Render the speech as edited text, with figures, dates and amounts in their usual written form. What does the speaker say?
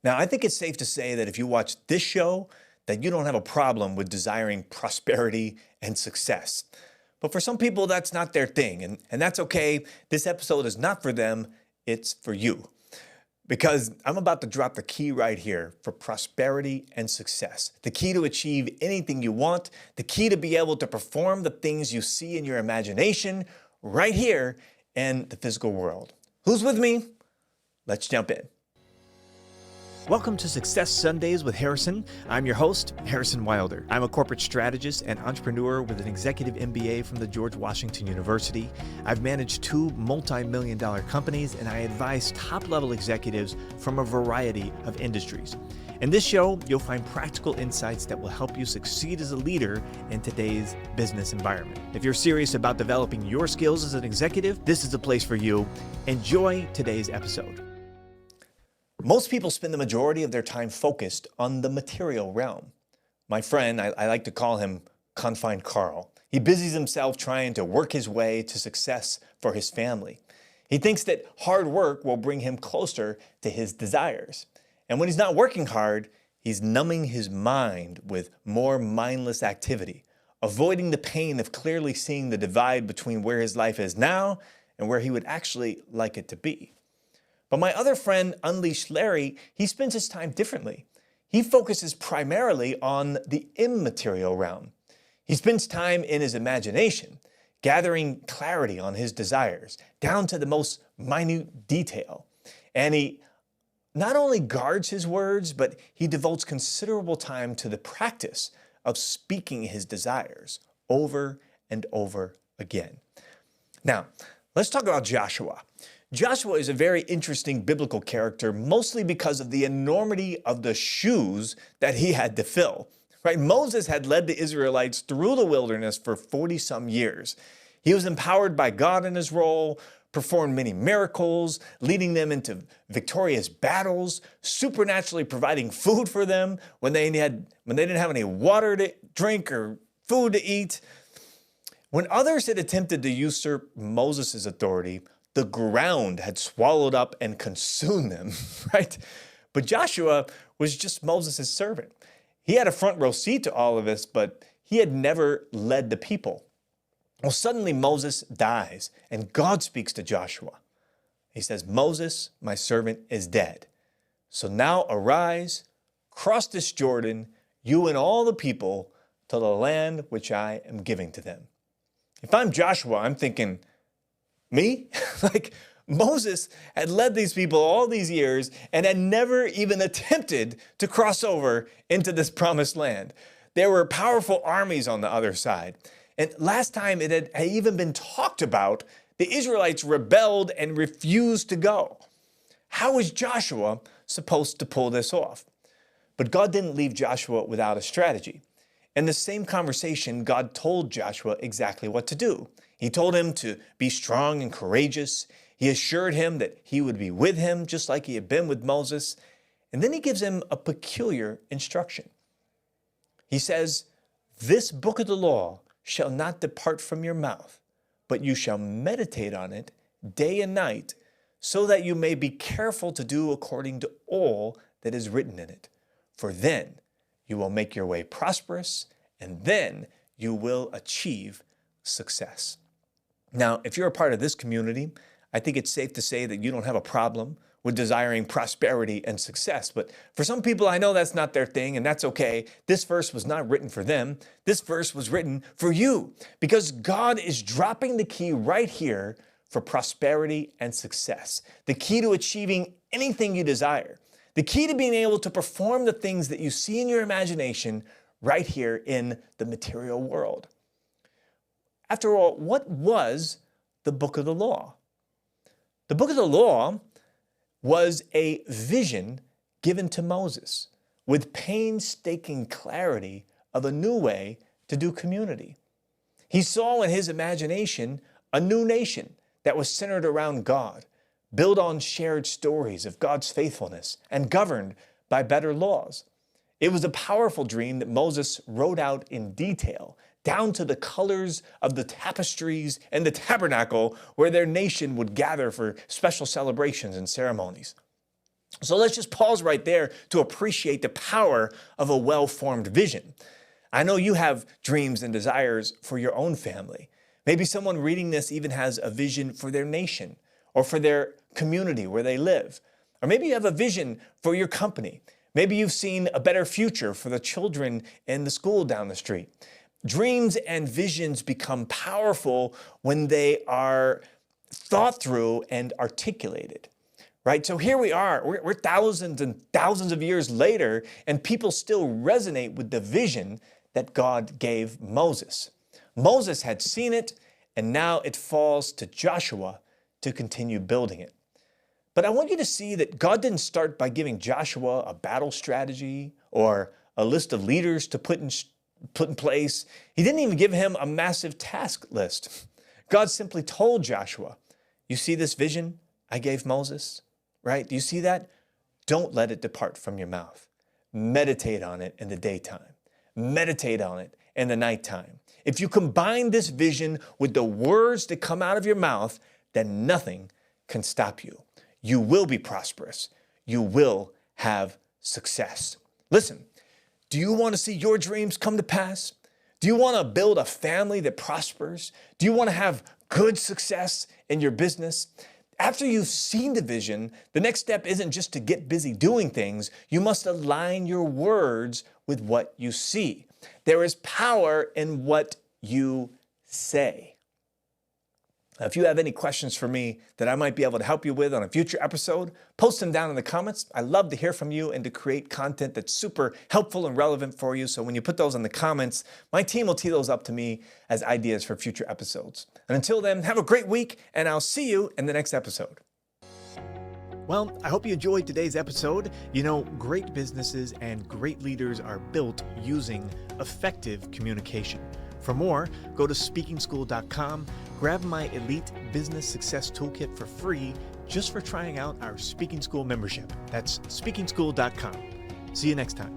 Now, I think it's safe to say that if you watch this show, that you don't have a problem with desiring prosperity and success. But for some people, that's not their thing, and that's okay. This episode is not for them, it's for you. Because I'm about to drop the key right here for prosperity and success. The key to achieve anything you want, the key to be able to perform the things you see in your imagination right here in the physical world. Who's with me? Let's jump in. Welcome to Success Sundays with Harrison. I'm your host, Harrison Wilder. I'm a corporate strategist and entrepreneur with an executive MBA from the George Washington University. I've managed two multi-million-dollar companies, and I advise top-level executives from a variety of industries. In this show, you'll find practical insights that will help you succeed as a leader in today's business environment. If you're serious about developing your skills as an executive, this is the place for you. Enjoy today's episode. Most people spend the majority of their time focused on the material realm. My friend, I like to call him Confined Carl. He busies himself trying to work his way to success for his family. He thinks that hard work will bring him closer to his desires. And when he's not working hard, he's numbing his mind with more mindless activity, avoiding the pain of clearly seeing the divide between where his life is now and where he would actually like it to be. But my other friend, Unleashed Larry, he spends his time differently. He focuses primarily on the immaterial realm. He spends time in his imagination, gathering clarity on his desires, down to the most minute detail. And he not only guards his words, but he devotes considerable time to the practice of speaking his desires over and over again. Now, let's talk about Joshua. Joshua is a very interesting biblical character, mostly because of the enormity of the shoes that he had to fill. Right? Moses had led the Israelites through the wilderness for 40-some years. He was empowered by God in his role, performed many miracles, leading them into victorious battles, supernaturally providing food for them when they didn't have any water to drink or food to eat. When others had attempted to usurp Moses' authority, the ground had swallowed up and consumed them, right? But Joshua was just Moses' servant. He had a front row seat to all of this, but he had never led the people. Well, suddenly Moses dies, and God speaks to Joshua. He says, "Moses, my servant, is dead. So now arise, cross this Jordan, you and all the people, to the land which I am giving to them." If I'm Joshua, I'm thinking, me? Like, Moses had led these people all these years and had never even attempted to cross over into this promised land. There were powerful armies on the other side. And last time it had even been talked about, the Israelites rebelled and refused to go. How was Joshua supposed to pull this off? But God didn't leave Joshua without a strategy. In the same conversation, God told Joshua exactly what to do. He told him to be strong and courageous. He assured him that he would be with him just like he had been with Moses. And then he gives him a peculiar instruction. He says, "This book of the law shall not depart from your mouth, but you shall meditate on it day and night, so that you may be careful to do according to all that is written in it. For then you will make your way prosperous, and then you will achieve success." Now, if you're a part of this community, I think it's safe to say that you don't have a problem with desiring prosperity and success. But for some people, I know that's not their thing, and that's okay. This verse was not written for them. This verse was written for you, because God is dropping the key right here for prosperity and success. The key to achieving anything you desire. The key to being able to perform the things that you see in your imagination right here in the material world. After all, what was the book of the law? The book of the law was a vision given to Moses with painstaking clarity of a new way to do community. He saw in his imagination a new nation that was centered around God, built on shared stories of God's faithfulness, and governed by better laws. It was a powerful dream that Moses wrote out in detail, down to the colors of the tapestries and the tabernacle where their nation would gather for special celebrations and ceremonies. So let's just pause right there to appreciate the power of a well-formed vision. I know you have dreams and desires for your own family. Maybe someone reading this even has a vision for their nation or for their community where they live. Or maybe you have a vision for your company. Maybe you've seen a better future for the children in the school down the street. Dreams and visions become powerful when they are thought through and articulated, right? So here we are, we're thousands and thousands of years later, and people still resonate with the vision that God gave Moses. Moses had seen it, and now it falls to Joshua to continue building it. But I want you to see that God didn't start by giving Joshua a battle strategy or a list of leaders to put in place. He didn't even give him a massive task list. God simply told Joshua, you see this vision I gave Moses, right? Do you see that? Don't let it depart from your mouth. Meditate on it in the daytime. Meditate on it in the nighttime. If you combine this vision with the words that come out of your mouth, then nothing can stop you. You will be prosperous. You will have success. Listen, do you want to see your dreams come to pass? Do you want to build a family that prospers? Do you want to have good success in your business? After you've seen the vision, the next step isn't just to get busy doing things. You must align your words with what you see. There is power in what you say. Now, if you have any questions for me that I might be able to help you with on a future episode, post them down in the comments. I love to hear from you and to create content that's super helpful and relevant for you. So when you put those in the comments, my team will tee those up to me as ideas for future episodes. And until then, have a great week, and I'll see you in the next episode. Well, I hope you enjoyed today's episode. You know, great businesses and great leaders are built using effective communication. For more, go to speakingschool.com, grab my Elite Business Success Toolkit for free just for trying out our Speaking School membership. That's speakingschool.com. See you next time.